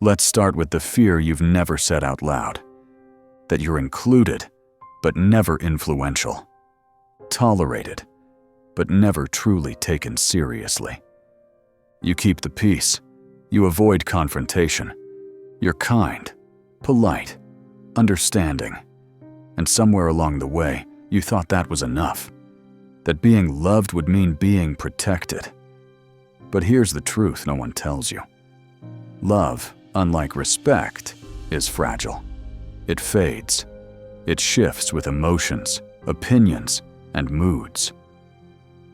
Let's start with the fear you've never said out loud. That you're included, but never influential. Tolerated, but never truly taken seriously. You keep the peace. You avoid confrontation. You're kind, polite, understanding. And somewhere along the way, you thought that was enough. That being loved would mean being protected. But here's the truth no one tells you. Love, unlike respect, is fragile. It fades. It shifts with emotions, opinions, and moods.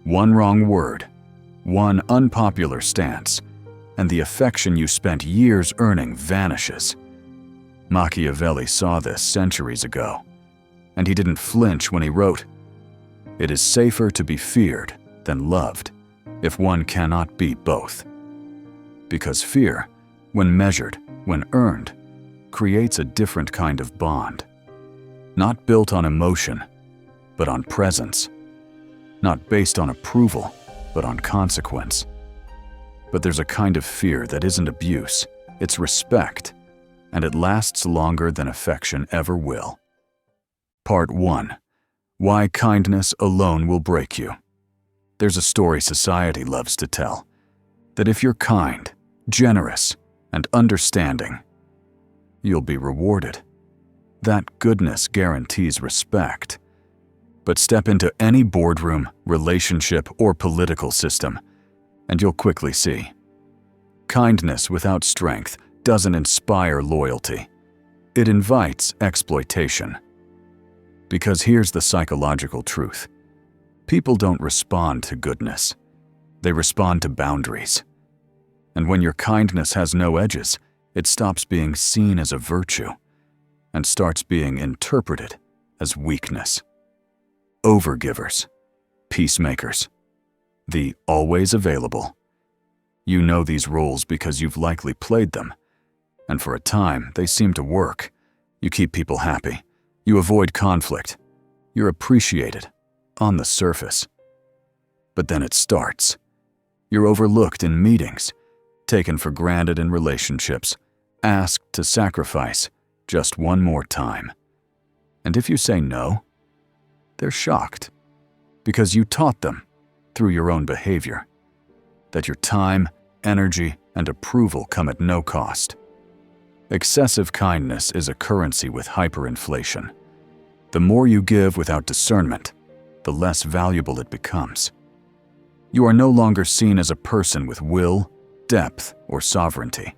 One wrong word, one unpopular stance, and the affection you spent years earning vanishes. Machiavelli saw this centuries ago, and he didn't flinch when he wrote, "It is safer to be feared than loved, if one cannot be both." Because fear, when measured, when earned, creates a different kind of bond. Not built on emotion, but on presence. Not based on approval, but on consequence. But there's a kind of fear that isn't abuse, it's respect, and it lasts longer than affection ever will. Part 1. Why kindness alone will break you. There's a story society loves to tell, that if you're kind, generous, and understanding, you'll be rewarded. That goodness guarantees respect. But step into any boardroom, relationship, or political system, and you'll quickly see. Kindness without strength doesn't inspire loyalty. It invites exploitation. Because here's the psychological truth. People don't respond to goodness. They respond to boundaries. And when your kindness has no edges, it stops being seen as a virtue and starts being interpreted as weakness. Overgivers, peacemakers, the always available. You know these roles because you've likely played them, and for a time they seem to work. You keep people happy. You avoid conflict. You're appreciated on the surface. But then it starts. You're overlooked in meetings, taken for granted in relationships, asked to sacrifice just one more time. And if you say no, they're shocked, because you taught them, through your own behavior, that your time, energy, and approval come at no cost. Excessive kindness is a currency with hyperinflation. The more you give without discernment, the less valuable it becomes. You are no longer seen as a person with will, depth, or sovereignty,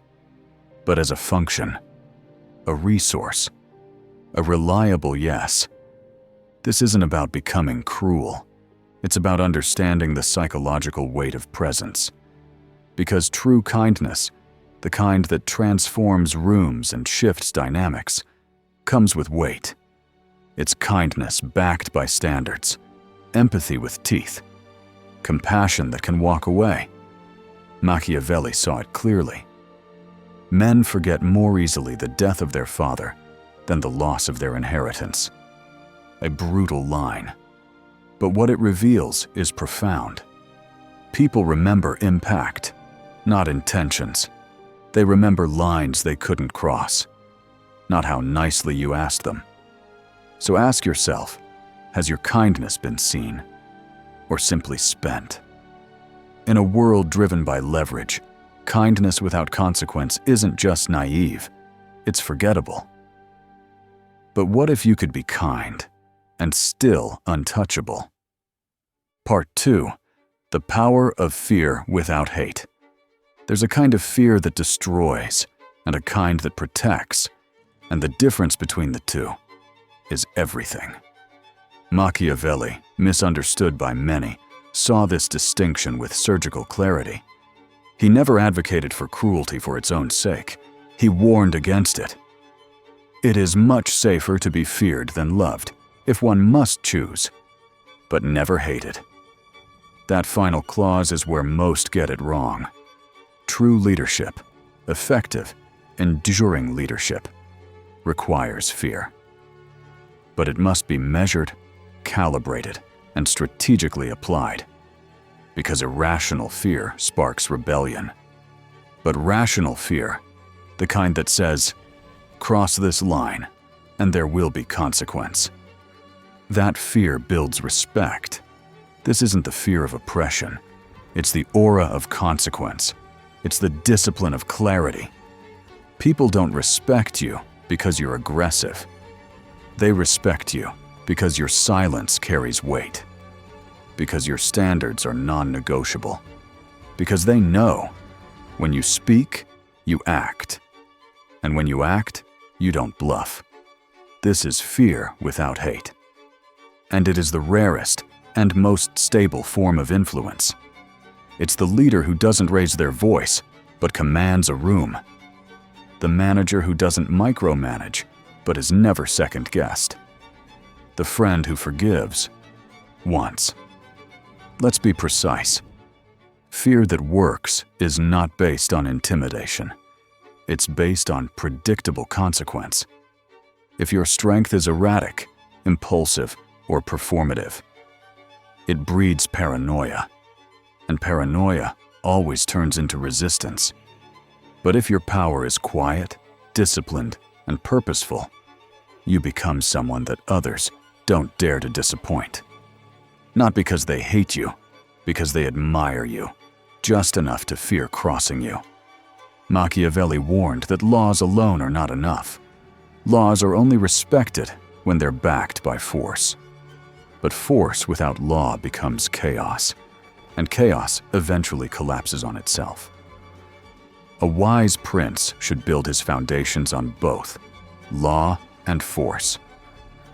but as a function, a resource, a reliable yes. This isn't about becoming cruel. It's about understanding the psychological weight of presence. Because true kindness, the kind that transforms rooms and shifts dynamics, comes with weight. It's kindness backed by standards, empathy with teeth, compassion that can walk away. Machiavelli saw it clearly. Men forget more easily the death of their father than the loss of their inheritance. A brutal line. But what it reveals is profound. People remember impact, not intentions. They remember lines they couldn't cross, not how nicely you asked them. So ask yourself, has your kindness been seen, or simply spent? In a world driven by leverage, kindness without consequence isn't just naive, it's forgettable. But what if you could be kind and still untouchable? Part 2. The power of fear without hate. There's a kind of fear that destroys and a kind that protects, and the difference between the two is everything. Machiavelli, misunderstood by many, saw this distinction with surgical clarity. He never advocated for cruelty for its own sake. He warned against it. It is much safer to be feared than loved, if one must choose, but never hated. That final clause is where most get it wrong. True leadership, effective, enduring leadership, requires fear. But it must be measured, calibrated, and strategically applied. Because irrational fear sparks rebellion. But rational fear, The kind that says, "Cross this line, and there will be consequence." That fear builds respect. This isn't the fear of oppression. It's the aura of consequence. It's the discipline of clarity. People don't respect you because you're aggressive. They respect you because your silence carries weight, because your standards are non-negotiable, because they know when you speak, you act, and when you act, you don't bluff. This is fear without hate. And it is the rarest and most stable form of influence. It's the leader who doesn't raise their voice, but commands a room. The manager who doesn't micromanage, but is never second-guessed. The friend who forgives once. Let's be precise. Fear that works is not based on intimidation. It's based on predictable consequence. If your strength is erratic, impulsive, or performative, it breeds paranoia, and paranoia always turns into resistance. But if your power is quiet, disciplined, and purposeful, you become someone that others don't dare to disappoint. Not because they hate you, because they admire you, just enough to fear crossing you. Machiavelli warned that laws alone are not enough. Laws are only respected when they're backed by force. But force without law becomes chaos, and chaos eventually collapses on itself. A wise prince should build his foundations on both law and force.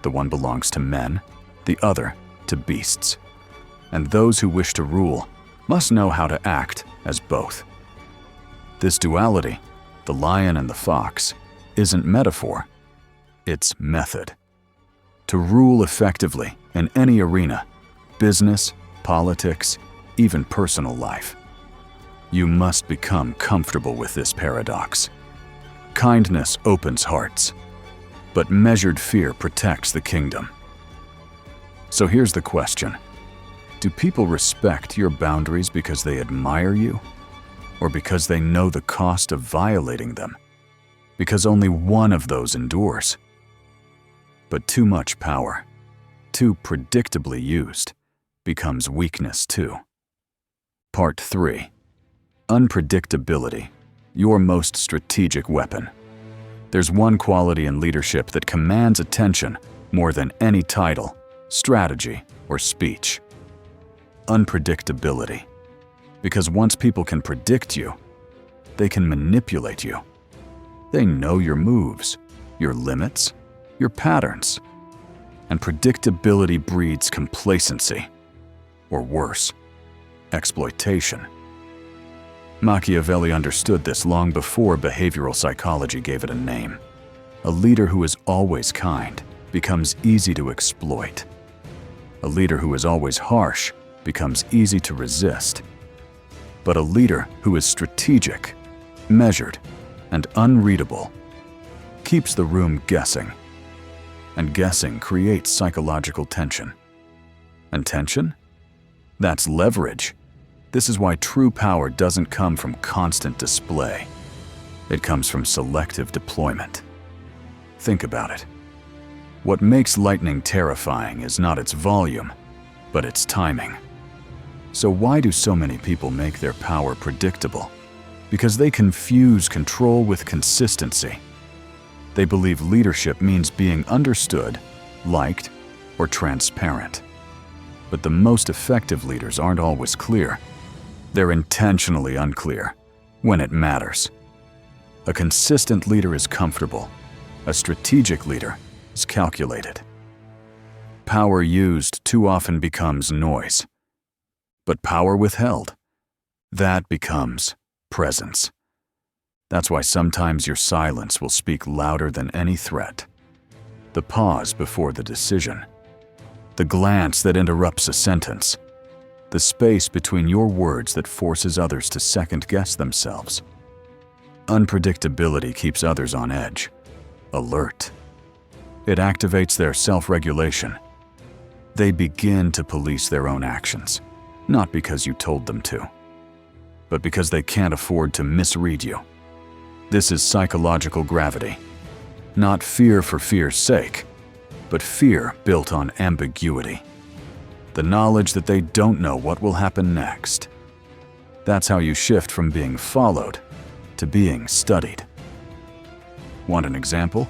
The one belongs to men, the other to beasts. And those who wish to rule must know how to act as both. This duality, the lion and the fox, isn't metaphor, it's method. To rule effectively in any arena, business, politics, even personal life, you must become comfortable with this paradox. Kindness opens hearts, but measured fear protects the kingdom. So here's the question. Do people respect your boundaries because they admire you, or because they know the cost of violating them? Because only one of those endures. But too much power, too predictably used, becomes weakness too. Part 3. Unpredictability, your most strategic weapon. There's one quality in leadership that commands attention more than any title, strategy, or speech. Unpredictability. Because once people can predict you, they can manipulate you. They know your moves, your limits, your patterns. And predictability breeds complacency, or worse, exploitation. Machiavelli understood this long before behavioral psychology gave it a name. A leader who is always kind becomes easy to exploit. A leader who is always harsh becomes easy to resist. But a leader who is strategic, measured, and unreadable keeps the room guessing. And guessing creates psychological tension. And tension? That's leverage. This is why true power doesn't come from constant display. It comes from selective deployment. Think about it. What makes lightning terrifying is not its volume, but its timing. So why do so many people make their power predictable? Because they confuse control with consistency. They believe leadership means being understood, liked, or transparent. But the most effective leaders aren't always clear. They're intentionally unclear when it matters. A consistent leader is comfortable. A strategic leader is calculated. Power used too often becomes noise. But power withheld, that becomes presence. That's why sometimes your silence will speak louder than any threat. The pause before the decision. The glance that interrupts a sentence. The space between your words that forces others to second-guess themselves. Unpredictability keeps others on edge, alert. It activates their self-regulation. They begin to police their own actions, not because you told them to, but because they can't afford to misread you. This is psychological gravity. Not fear for fear's sake, but fear built on ambiguity. The knowledge that they don't know what will happen next. That's how you shift from being followed to being studied. Want an example?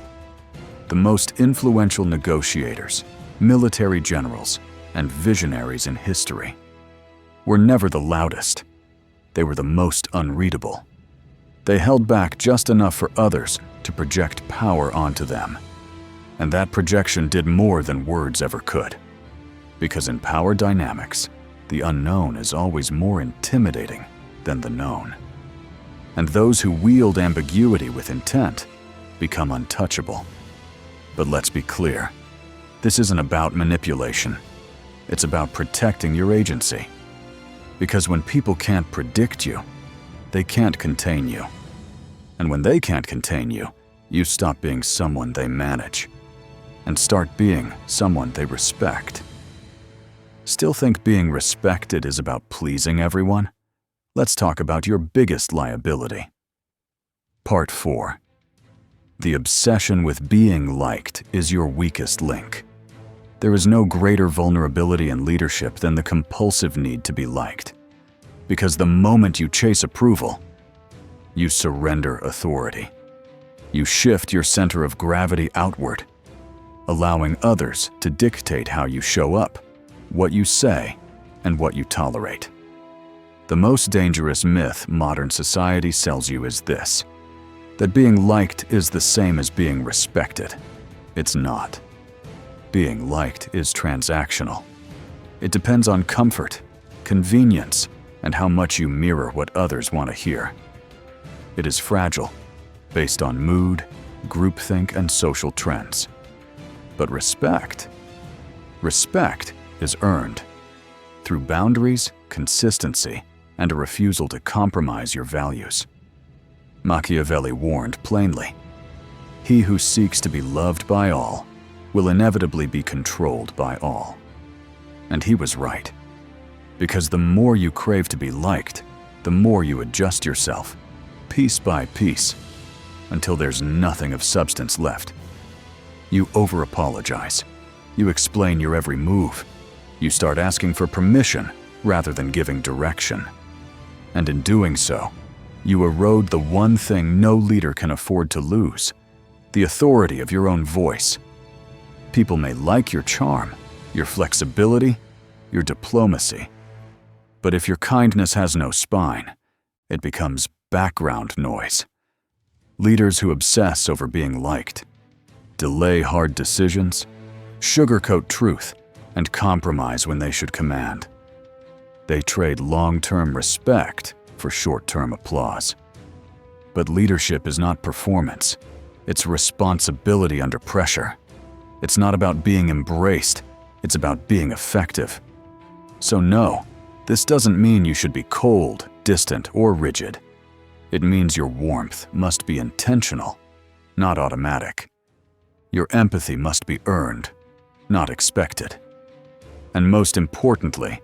The most influential negotiators, military generals, and visionaries in history were never the loudest. They were the most unreadable. They held back just enough for others to project power onto them. And that projection did more than words ever could. Because in power dynamics, the unknown is always more intimidating than the known. And those who wield ambiguity with intent become untouchable. But let's be clear, this isn't about manipulation. It's about protecting your agency. Because when people can't predict you, they can't contain you. And when they can't contain you, you stop being someone they manage and start being someone they respect. Still think being respected is about pleasing everyone? Let's talk about your biggest liability. Part 4. The obsession with being liked is your weakest link. There is no greater vulnerability in leadership than the compulsive need to be liked. Because the moment you chase approval, you surrender authority. You shift your center of gravity outward, allowing others to dictate how you show up, what you say, and what you tolerate. The most dangerous myth modern society sells you is this: that being liked is the same as being respected. It's not. Being liked is transactional. It depends on comfort, convenience, and how much you mirror what others want to hear. It is fragile, based on mood, groupthink, and social trends. But respect is earned through boundaries, consistency, and a refusal to compromise your values. Machiavelli warned plainly, "He who seeks to be loved by all will inevitably be controlled by all." And he was right. Because the more you crave to be liked, the more you adjust yourself, piece by piece, until there's nothing of substance left. You over-apologize. You explain your every move. You start asking for permission rather than giving direction. And in doing so, you erode the one thing no leader can afford to lose: the authority of your own voice. People may like your charm, your flexibility, your diplomacy. But if your kindness has no spine, it becomes background noise. Leaders who obsess over being liked, delay hard decisions, sugarcoat truth, and compromise when they should command. They trade long-term respect for short-term applause. But leadership is not performance. It's responsibility under pressure. It's not about being embraced. It's about being effective. So no, this doesn't mean you should be cold, distant, or rigid. It means your warmth must be intentional, not automatic. Your empathy must be earned, not expected. And most importantly,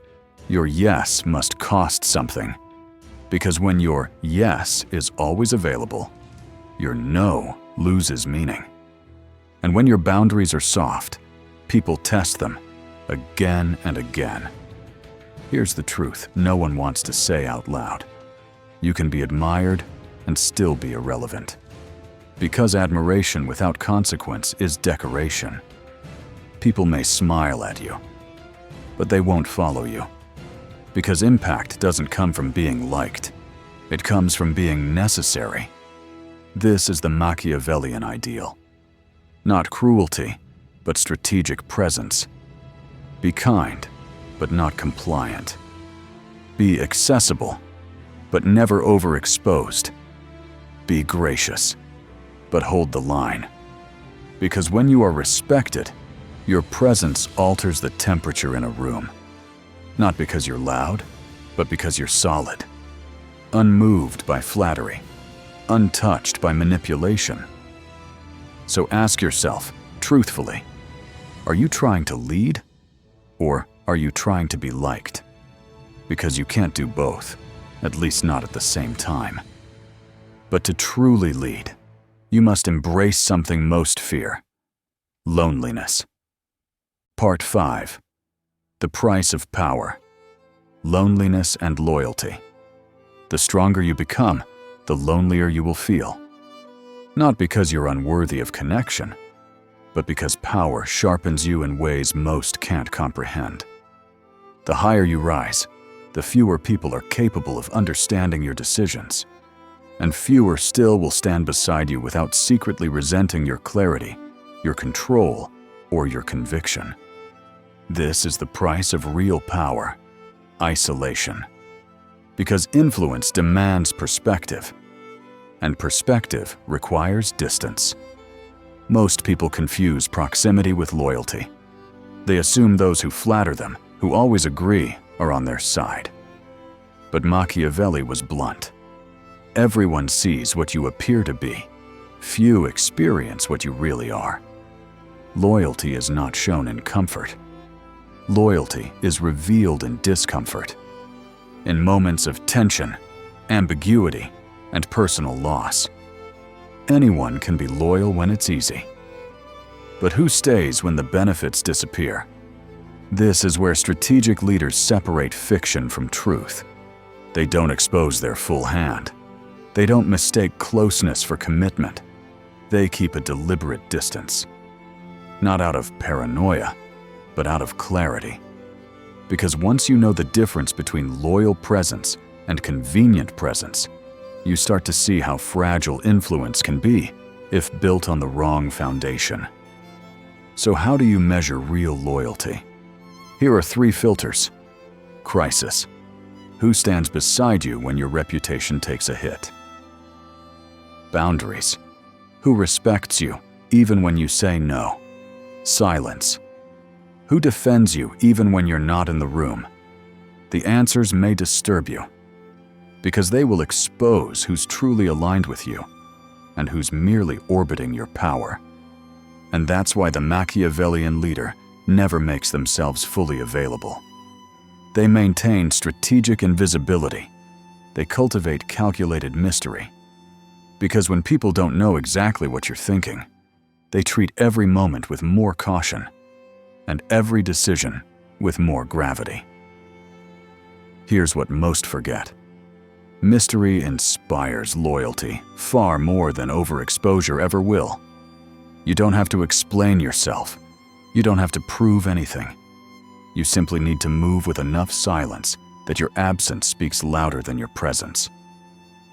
your yes must cost something. Because when your yes is always available, your no loses meaning. And when your boundaries are soft, people test them again and again. Here's the truth no one wants to say out loud. You can be admired and still be irrelevant. Because admiration without consequence is decoration. People may smile at you, but they won't follow you. Because impact doesn't come from being liked. It comes from being necessary. This is the Machiavellian ideal. Not cruelty, but strategic presence. Be kind, but not compliant. Be accessible, but never overexposed. Be gracious, but hold the line. Because when you are respected, your presence alters the temperature in a room. Not because you're loud, but because you're solid. Unmoved by flattery, untouched by manipulation. So ask yourself, truthfully, are you trying to lead, or are you trying to be liked? Because you can't do both, at least not at the same time. But to truly lead, you must embrace something most fear: loneliness. Part 5. The price of power. Loneliness and loyalty. The stronger you become, the lonelier you will feel. Not because you're unworthy of connection, but because power sharpens you in ways most can't comprehend. The higher you rise, the fewer people are capable of understanding your decisions, and fewer still will stand beside you without secretly resenting your clarity, your control, or your conviction. This is the price of real power: isolation. Because influence demands perspective, and perspective requires distance. Most people confuse proximity with loyalty. They assume those who flatter them, who always agree, are on their side. But Machiavelli was blunt. Everyone sees what you appear to be. Few experience what you really are. Loyalty is not shown in comfort. Loyalty is revealed in discomfort, in moments of tension, ambiguity, and personal loss. Anyone can be loyal when it's easy. But who stays when the benefits disappear? This is where strategic leaders separate fiction from truth. They don't expose their full hand. They don't mistake closeness for commitment. They keep a deliberate distance. Not out of paranoia, but out of clarity. Because once you know the difference between loyal presence and convenient presence, you start to see how fragile influence can be if built on the wrong foundation. So how do you measure real loyalty? Here are 3 filters. Crisis. Who stands beside you when your reputation takes a hit? Boundaries. Who respects you even when you say no? Silence. Who defends you even when you're not in the room? The answers may disturb you, because they will expose who's truly aligned with you and who's merely orbiting your power. And that's why the Machiavellian leader never makes themselves fully available. They maintain strategic invisibility. They cultivate calculated mystery. Because when people don't know exactly what you're thinking, they treat every moment with more caution and every decision with more gravity. Here's what most forget. Mystery inspires loyalty far more than overexposure ever will. You don't have to explain yourself. You don't have to prove anything. You simply need to move with enough silence that your absence speaks louder than your presence.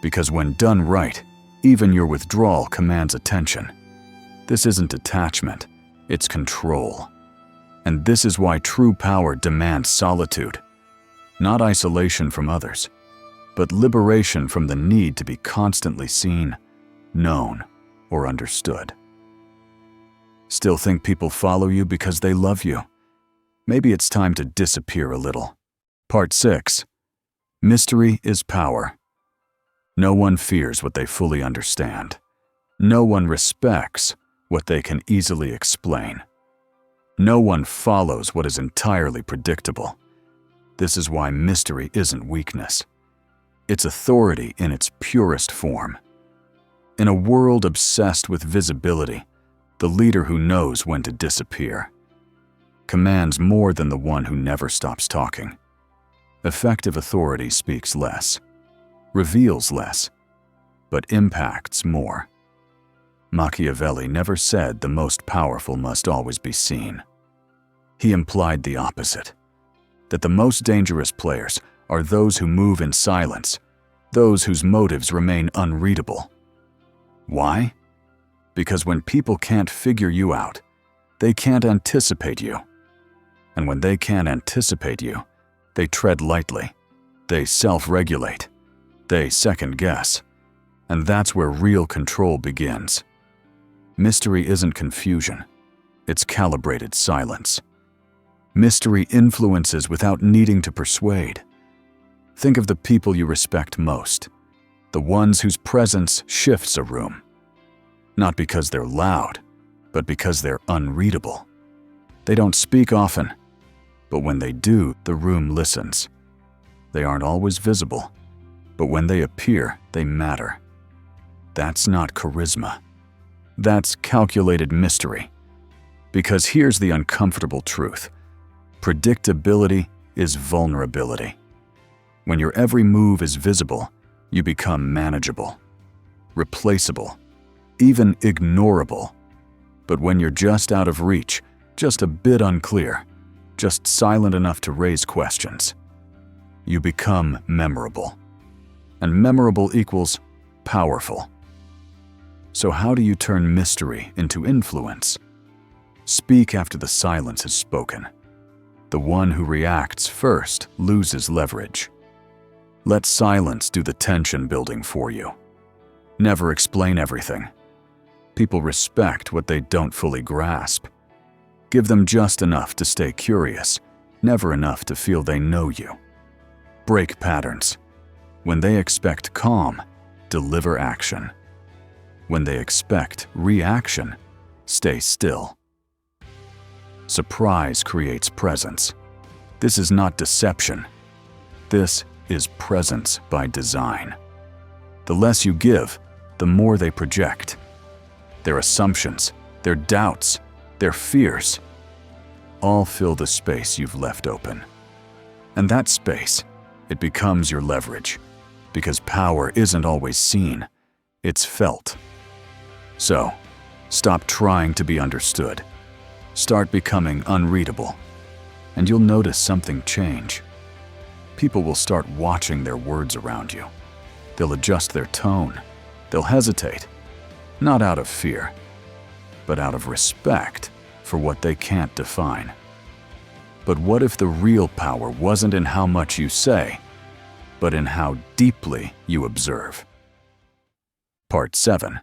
Because when done right, even your withdrawal commands attention. This isn't detachment, it's control. And this is why true power demands solitude. Not isolation from others, but liberation from the need to be constantly seen, known, or understood. Still think people follow you because they love you? Maybe it's time to disappear a little. Part 6. Mystery is power. No one fears what they fully understand. No one respects what they can easily explain. No one follows what is entirely predictable. This is why mystery isn't weakness. It's authority in its purest form. In a world obsessed with visibility, the leader who knows when to disappear commands more than the one who never stops talking. Effective authority speaks less, reveals less, but impacts more. Machiavelli never said the most powerful must always be seen. He implied the opposite, that the most dangerous players are those who move in silence, those whose motives remain unreadable. Why? Because when people can't figure you out, they can't anticipate you. And when they can't anticipate you, they tread lightly, they self-regulate, they second-guess, and that's where real control begins. Mystery isn't confusion, it's calibrated silence. Mystery influences without needing to persuade. Think of the people you respect most, the ones whose presence shifts a room. Not because they're loud, but because they're unreadable. They don't speak often, but when they do, the room listens. They aren't always visible, but when they appear, they matter. That's not charisma. That's calculated mystery. Because here's the uncomfortable truth. Predictability is vulnerability. When your every move is visible, you become manageable, replaceable, even ignorable. But when you're just out of reach, just a bit unclear, just silent enough to raise questions, you become memorable. And memorable equals powerful. So how do you turn mystery into influence? Speak after the silence has spoken. The one who reacts first loses leverage. Let silence do the tension building for you. Never explain everything. People respect what they don't fully grasp. Give them just enough to stay curious, never enough to feel they know you. Break patterns. When they expect calm, deliver action. When they expect reaction, stay still. Surprise creates presence. This is not deception. This is presence by design. The less you give, the more they project. Their assumptions, their doubts, their fears, all fill the space you've left open. And that space, it becomes your leverage, because power isn't always seen, it's felt. So, stop trying to be understood. Start becoming unreadable, and you'll notice something change. People will start watching their words around you. They'll adjust their tone. They'll hesitate, not out of fear, but out of respect for what they can't define. But what if the real power wasn't in how much you say, but in how deeply you observe? Part 7.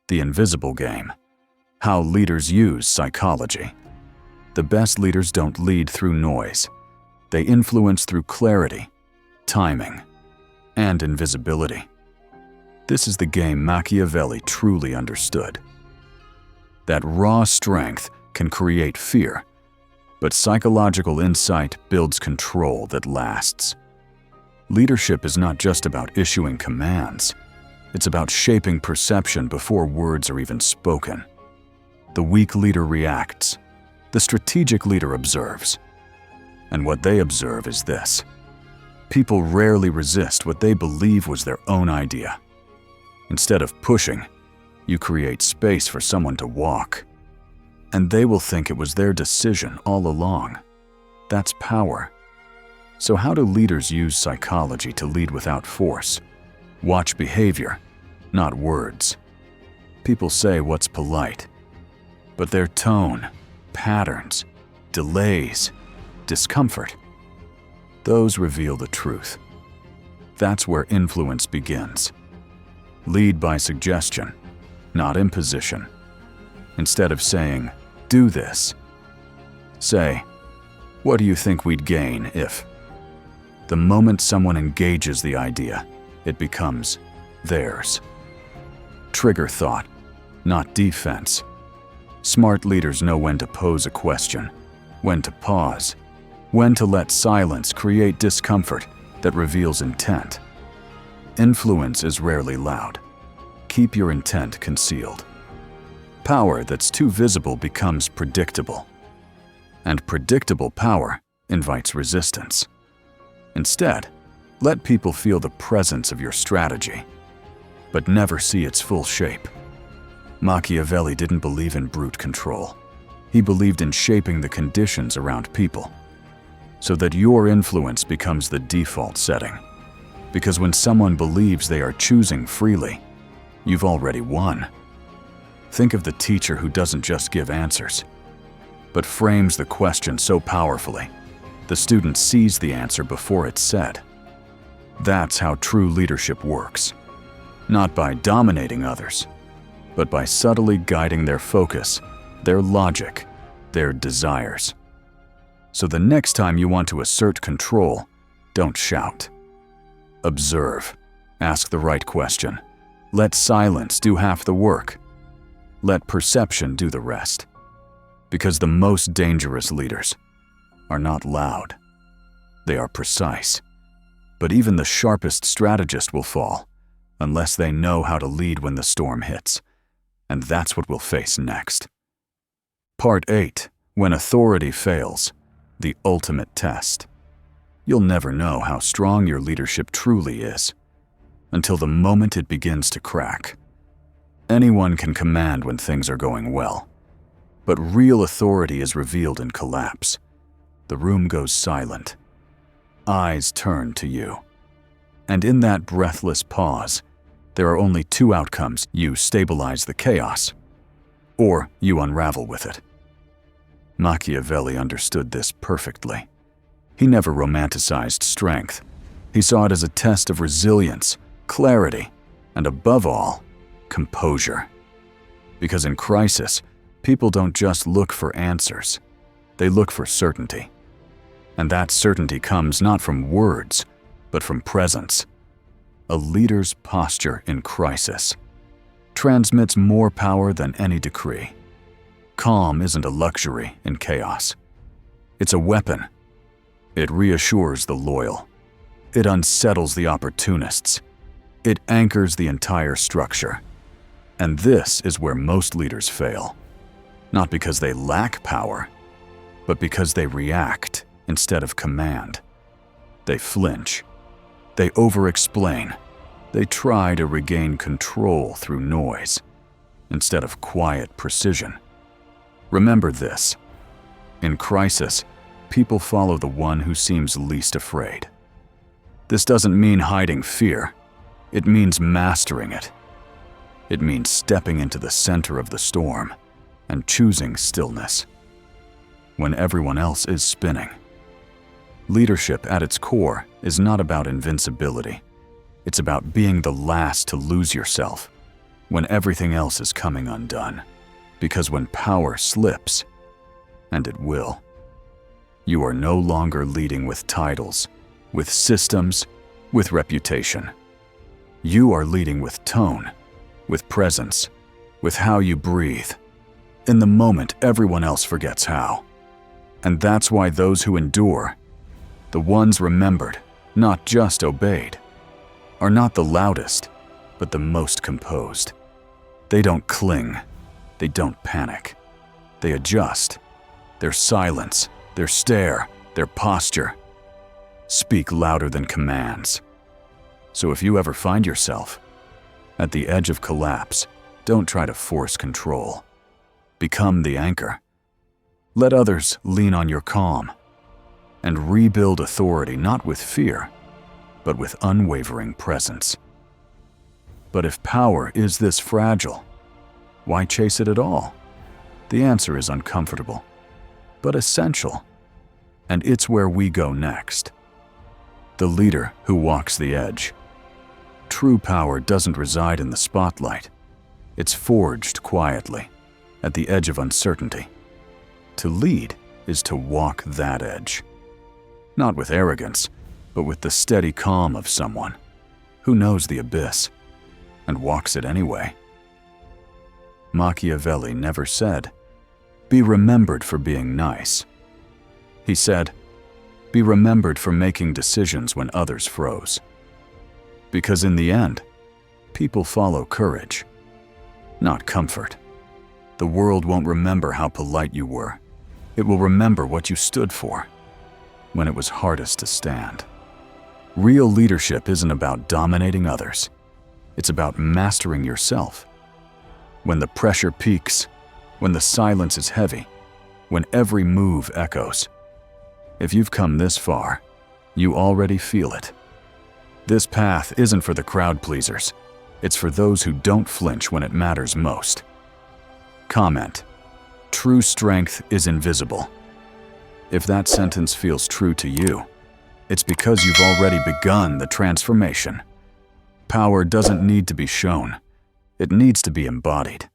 The Invisible Game. How leaders use psychology. The best leaders don't lead through noise. They influence through clarity, timing, and invisibility. This is the game Machiavelli truly understood. That raw strength can create fear, but psychological insight builds control that lasts. Leadership is not just about issuing commands. It's about shaping perception before words are even spoken. The weak leader reacts. The strategic leader observes. And what they observe is this. People rarely resist what they believe was their own idea. Instead of pushing, you create space for someone to walk. And they will think it was their decision all along. That's power. So how do leaders use psychology to lead without force? Watch behavior, not words. People say what's polite, but their tone, patterns, delays, discomfort, those reveal the truth. That's where influence begins. Lead by suggestion, not imposition. Instead of saying, "Do this," say, "What do you think we'd gain if?" The moment someone engages the idea, it becomes theirs. Trigger thought, not defense. Smart leaders know when to pose a question, when to pause, when to let silence create discomfort that reveals intent. Influence is rarely loud. Keep your intent concealed. Power that's too visible becomes predictable. And predictable power invites resistance. Instead, let people feel the presence of your strategy, but never see its full shape. Machiavelli didn't believe in brute control. He believed in shaping the conditions around people, so that your influence becomes the default setting. Because when someone believes they are choosing freely, you've already won. Think of the teacher who doesn't just give answers, but frames the question so powerfully, the student sees the answer before it's said. That's how true leadership works. Not by dominating others, but by subtly guiding their focus, their logic, their desires. So the next time you want to assert control, don't shout. Observe. Ask the right question. Let silence do half the work. Let perception do the rest. Because the most dangerous leaders are not loud. They are precise. But even the sharpest strategist will fall unless they know how to lead when the storm hits. And that's what we'll face next. Part 8. When authority fails, the ultimate test. You'll never know how strong your leadership truly is until the moment it begins to crack. Anyone can command when things are going well, but real authority is revealed in collapse. The room goes silent. Eyes turn to you. And in that breathless pause, there are only two outcomes. You stabilize the chaos, or you unravel with it. Machiavelli understood this perfectly. He never romanticized strength. He saw it as a test of resilience, clarity, and above all, composure. Because in crisis, people don't just look for answers. They look for certainty. And that certainty comes not from words, but from presence. A leader's posture in crisis transmits more power than any decree. Calm isn't a luxury in chaos. It's a weapon. It reassures the loyal. It unsettles the opportunists. It anchors the entire structure. And this is where most leaders fail. Not because they lack power, but because they react instead of command. They flinch. They over-explain. They try to regain control through noise instead of quiet precision. Remember this. In crisis, people follow the one who seems least afraid. This doesn't mean hiding fear. It means mastering it. It means stepping into the center of the storm and choosing stillness when everyone else is spinning. Leadership at its core is not about invincibility. It's about being the last to lose yourself when everything else is coming undone. Because when power slips, and it will, you are no longer leading with titles, with systems, with reputation. You are leading with tone, with presence, with how you breathe. In the moment, everyone else forgets how. And that's why those who endure, the ones remembered, not just obeyed, are not the loudest, but the most composed. They don't cling. They don't panic. They adjust. Their silence, their stare, their posture speak louder than commands. So if you ever find yourself at the edge of collapse, don't try to force control. Become the anchor. Let others lean on your calm and rebuild authority not with fear, but with unwavering presence. But if power is this fragile, why chase it at all? The answer is uncomfortable, but essential. And it's where we go next. The leader who walks the edge. True power doesn't reside in the spotlight. It's forged quietly, at the edge of uncertainty. To lead is to walk that edge. Not with arrogance, but with the steady calm of someone who knows the abyss and walks it anyway. Machiavelli never said, "Be remembered for being nice." He said, "Be remembered for making decisions when others froze." Because in the end, people follow courage, not comfort. The world won't remember how polite you were. It will remember what you stood for when it was hardest to stand. Real leadership isn't about dominating others. It's about mastering yourself. When the pressure peaks, when the silence is heavy, when every move echoes. If you've come this far, you already feel it. This path isn't for the crowd pleasers. It's for those who don't flinch when it matters most. Comment: true strength is invisible. If that sentence feels true to you, it's because you've already begun the transformation. Power doesn't need to be shown. It needs to be embodied.